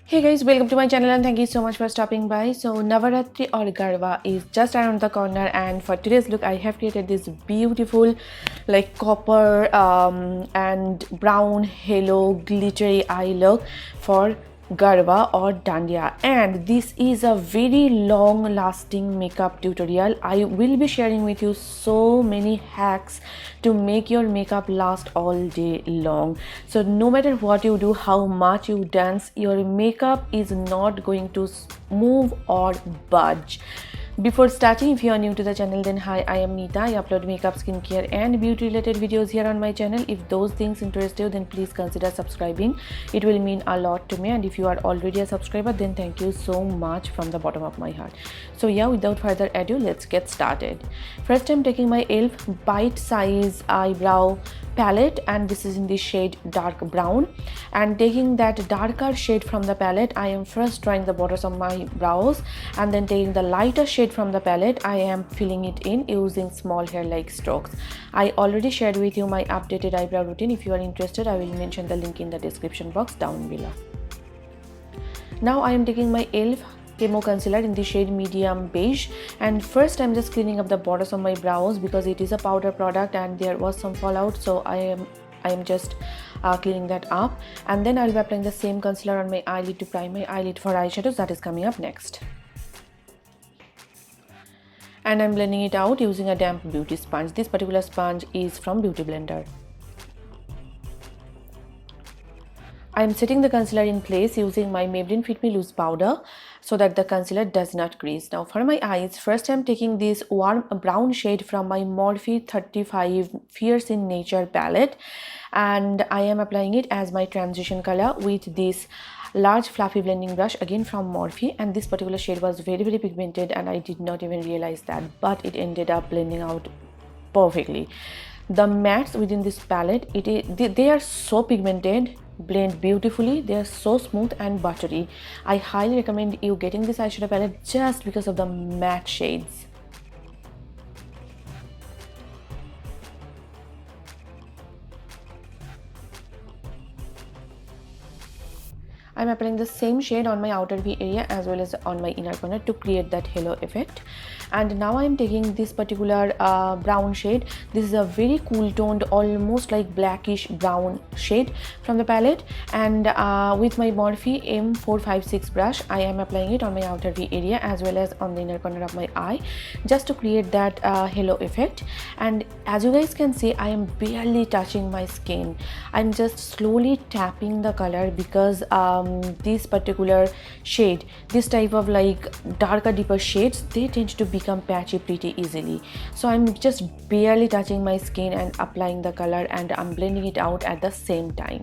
Hey guys, welcome to my channel and thank you so much for stopping by. So Navaratri or Garba is just around the corner, and for today's look I have created this beautiful like copper and brown halo glittery eye look for Garba or Dandiya, and this is a very long lasting makeup tutorial. I will be sharing with you so many hacks to make your makeup last all day long. So no matter what you do, how much you dance, your makeup is not going to move or budge. Before starting, if you are new to the channel, then hi, I am Nita. I upload makeup, skincare and beauty related videos here on my channel. If those things interest you, then please consider subscribing. It will mean a lot to me, and if you are already a subscriber, then thank you so much from the bottom of my heart. So yeah, without further ado, let's get started. First, I'm taking my e.l.f. bite size eyebrow palette, and this is in the shade dark brown, and taking that darker shade from the palette, I am first drawing the borders of my brows, and then taking the lighter shade from the palette, I am filling it in using small hair like strokes. I already shared with you my updated eyebrow routine. If you are interested, I will mention the link in the description box down below. Now I am taking my e.l.f. Camo concealer in the shade medium beige, and first I'm just cleaning up the borders of my brows because it is a powder product and there was some fallout, so I am just cleaning that up, and then I'll be applying the same concealer on my eyelid to prime my eyelid for eyeshadows. That is coming up next, and I'm blending it out using a damp beauty sponge. This particular sponge is from Beauty Blender. I'm setting the concealer in place using my Maybelline Fit Me Loose powder so that the concealer does not crease. Now for my eyes, first I'm taking this warm brown shade from my Morphe 35 Fierce in Nature palette, and I am applying it as my transition color with this large fluffy blending brush again from Morphe. And this particular shade was very pigmented and I did not even realize that, but it ended up blending out perfectly. The mattes within this palette, they are so pigmented, blend beautifully, they are so smooth and buttery. I highly recommend you getting this eyeshadow palette just because of the matte shades. I'm applying the same shade on my outer V area as well as on my inner corner to create that halo effect. And now I'm taking this particular brown shade. This is a very cool toned, almost like blackish brown shade from the palette, and with my Morphe M456 brush, I am applying it on my outer V area as well as on the inner corner of my eye, just to create that halo effect. And as you guys can see, I am barely touching my skin. I'm just slowly tapping the color because this particular shade, this type of like darker deeper shades, they tend to become patchy pretty easily. So I'm just barely touching my skin and applying the color, and I'm blending it out at the same time.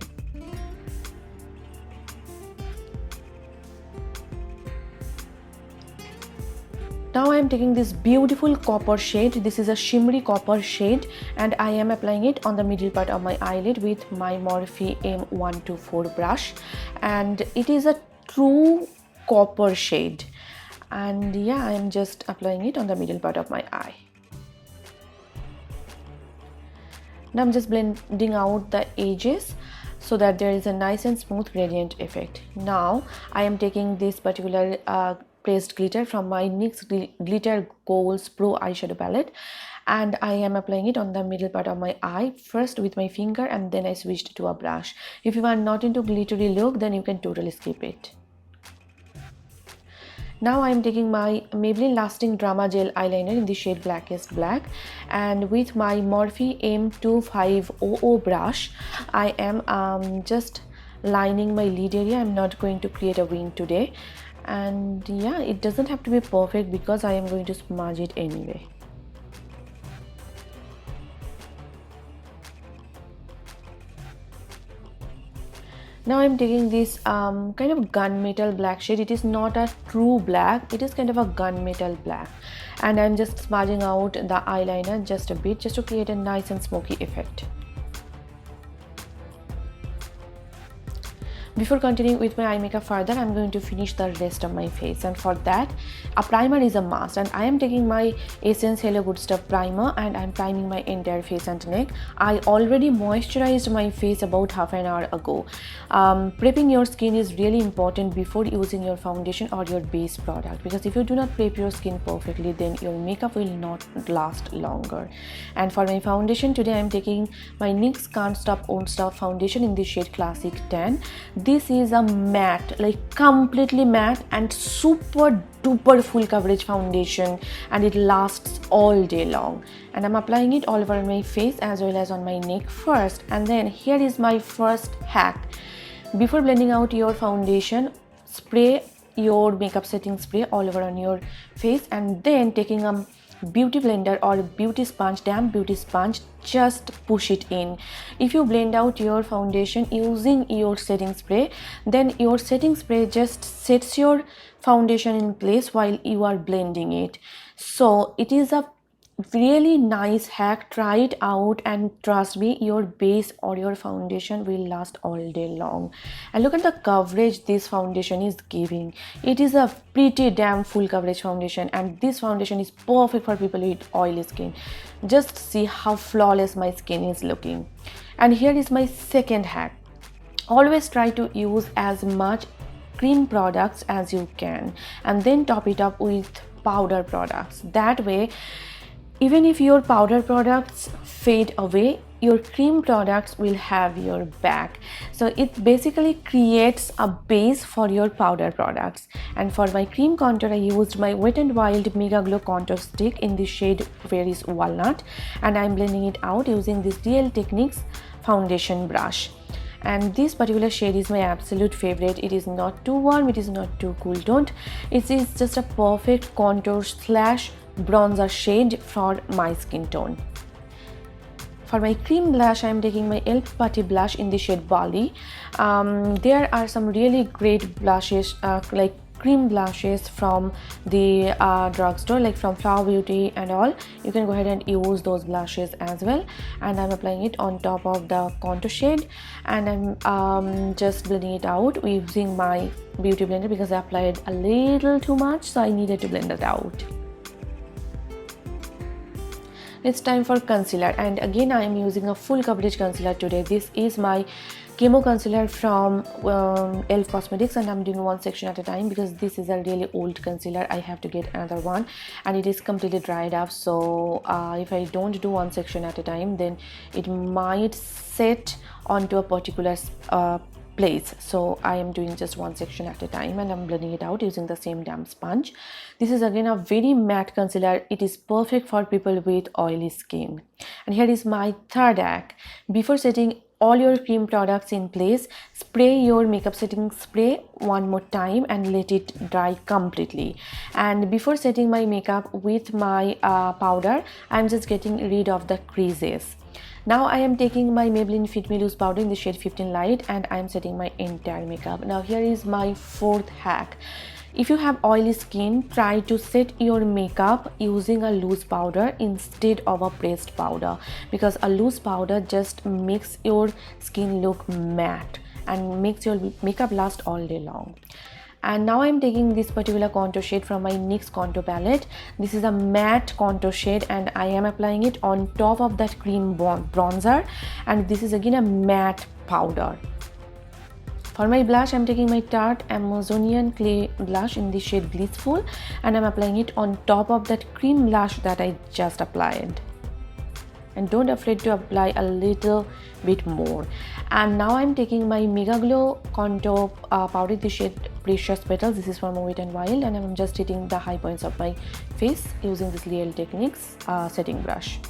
Now I am taking this beautiful copper shade. This is a shimmery copper shade, and I am applying it on the middle part of my eyelid with my Morphe M124 brush, and it is a true copper shade. And yeah, I am just applying it on the middle part of my eye. Now I'm just blending out the edges so that there is a nice and smooth gradient effect. Now I am taking this particular pressed glitter from my NYX Glitter Goals Pro eyeshadow palette, and I am applying it on the middle part of my eye first with my finger, and then I switched to a brush. If you are not into glittery look, then you can totally skip it. Now I am taking my Maybelline Lasting Drama Gel eyeliner in the shade Blackest Black, and with my Morphe M2500 brush, I am just lining my lid area. I'm not going to create a wing today, and yeah, it doesn't have to be perfect because I am going to smudge it anyway. Now I'm taking this kind of gunmetal black shade. It is not a true black, it is kind of a gunmetal black, and I'm just smudging out the eyeliner just a bit, just to create a nice and smoky effect. Before continuing with my eye makeup further, I'm going to finish the rest of my face, and for that a primer is a must, and I am taking my Essence Hello Good Stuff primer and I'm priming my entire face and neck. I already moisturized my face about half an hour ago. Prepping your skin is really important before using your foundation or your base product, because if you do not prep your skin perfectly, then your makeup will not last longer. And for my foundation today, I'm taking my NYX Can't Stop Won't Stop foundation in the shade Classic Tan. This is a matte, like completely matte and super duper full coverage foundation, and it lasts all day long. And I'm applying it all over my face as well as on my neck first. And then here is my first hack. Before blending out your foundation, spray your makeup setting spray all over on your face, and then taking a beauty blender or beauty sponge, damp beauty sponge, just push it in. If you blend out your foundation using your setting spray, then your setting spray just sets your foundation in place while you are blending it. So it is a really nice hack. Try it out and trust me, your base or your foundation will last all day long. And look at the coverage this foundation is giving. It is a pretty damn full coverage foundation, and this foundation is perfect for people with oily skin. Just see how flawless my skin is looking. And here is my second hack. Always try to use as much cream products as you can, and then top it up with powder products. That way, even if your powder products fade away, your cream products will have your back. So it basically creates a base for your powder products. And for my cream contour, I used my Wet n Wild Megaglo contour stick in the shade where is Walnut, and I'm blending it out using this e.l.f. Techniques foundation brush. And this particular shade is my absolute favorite. It is not too warm, it is not too cool toned. It is just a perfect contour slash bronzer shade for my skin tone. For my cream blush, I am taking my e.l.f. Putty Blush in the shade Bali. There are some really great blushes, like cream blushes from the drugstore, like from Flower Beauty and all. You can go ahead and use those blushes as well. And I'm applying it on top of the contour shade, and I'm just blending it out using my beauty blender because I applied a little too much, so I needed to blend it out. It's time for concealer, and again I am using a full coverage concealer today. This is my Camo concealer from e.l.f. Cosmetics, and I'm doing one section at a time because this is a really old concealer. I have to get another one, and it is completely dried up. So if I don't do one section at a time, then it might set onto a particular place. So I am doing just one section at a time, and I'm blending it out using the same damp sponge. This is again a very matte concealer. It is perfect for people with oily skin. And here is my third hack. Before setting all your cream products in place, spray your makeup setting spray one more time and let it dry completely. And before setting my makeup with my powder, I'm just getting rid of the creases. Now I am taking my Maybelline Fit Me Loose powder in the shade 15 Light, and I am setting my entire makeup. Now here is my fourth hack. If you have oily skin, try to set your makeup using a loose powder instead of a pressed powder, because a loose powder just makes your skin look matte and makes your makeup last all day long. And now I'm taking this particular contour shade from my NYX contour palette. This is a matte contour shade, and I am applying it on top of that cream bronzer, and this is again a matte powder. For my blush, I'm taking my Tarte Amazonian Clay blush in the shade Blissful, and I'm applying it on top of that cream blush that I just applied. And don't afraid to apply a little bit more. And now I'm taking my Megaglo contour powder in the shade Precious Petals. This is from Wet n Wild, and I'm just hitting the high points of my face using this e.l.f. Techniques setting brush.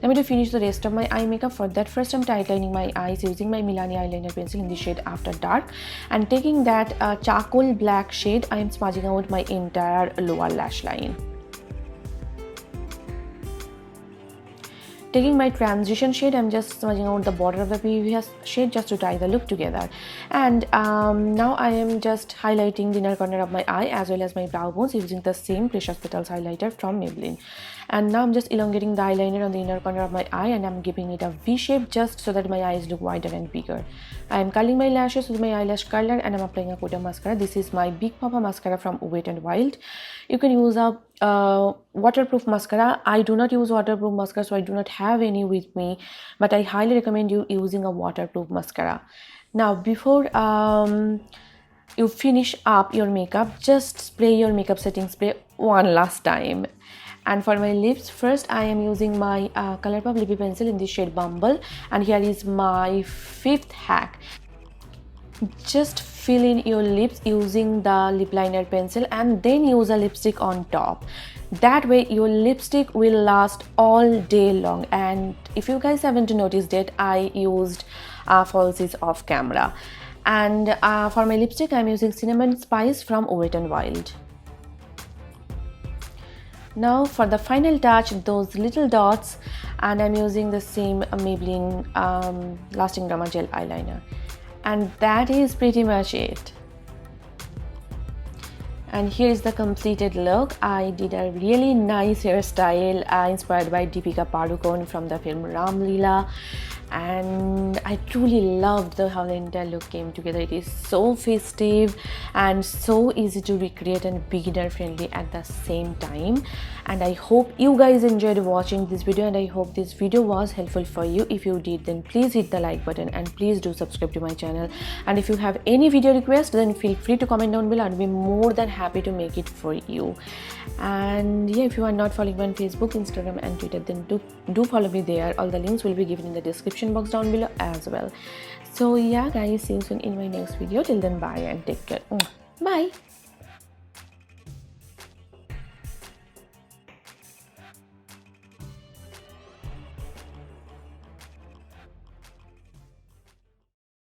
Now I'm going to finish the rest of my eye makeup. For that, first I'm tightening my eyes using my Milani eyeliner pencil in the shade After Dark, and taking that charcoal black shade, I am smudging out my entire lower lash line. Taking my transition shade, I'm just smudging out the border of the previous shade just to tie the look together. And now I am just highlighting the inner corner of my eye as well as my brow bones using the same Precious Petals highlighter from Maybelline. And now I'm just elongating the eyeliner on the inner corner of my eye, and I'm giving it a V shape just so that my eyes look wider and bigger. I'm curling my lashes with my eyelash curler, and I'm applying a coat of mascara. This is my Big Poppa mascara from Wet n Wild. You can use a waterproof mascara. I do not use waterproof mascara, so I do not have any with me, but I highly recommend you using a waterproof mascara. Now before you finish up your makeup, just spray your makeup setting spray one last time. And for my lips, first I am using my ColourPop Lippie pencil in the shade Bumble, and here is my 5th hack. Just fill in your lips using the lip liner pencil and then use a lipstick on top. That way your lipstick will last all day long. And if you guys haven't noticed it, I used falsies off camera. And for my lipstick, I'm using Cinnamon Spice from Wet n Wild. Now for the final touch, those little dots, and I'm using the same Maybelline Lasting Drama Gel eyeliner. And that is pretty much it. And here is the completed look. I did a really nice hairstyle inspired by Deepika Padukone from the film Ram Leela, and I truly loved how the entire look came together. It is so festive and so easy to recreate and beginner friendly at the same time. And I hope you guys enjoyed watching this video, and I hope this video was helpful for you. If you did, then please hit the like button and please do subscribe to my channel. And if you have any video request, then feel free to comment down below. I'll be more than happy to make it for you. And yeah, if you are not following me on Facebook, Instagram and Twitter, then do follow me there. All the links will be given in the description box down below as well. So yeah guys, see you soon in my next video. Till then, bye and take care. Bye.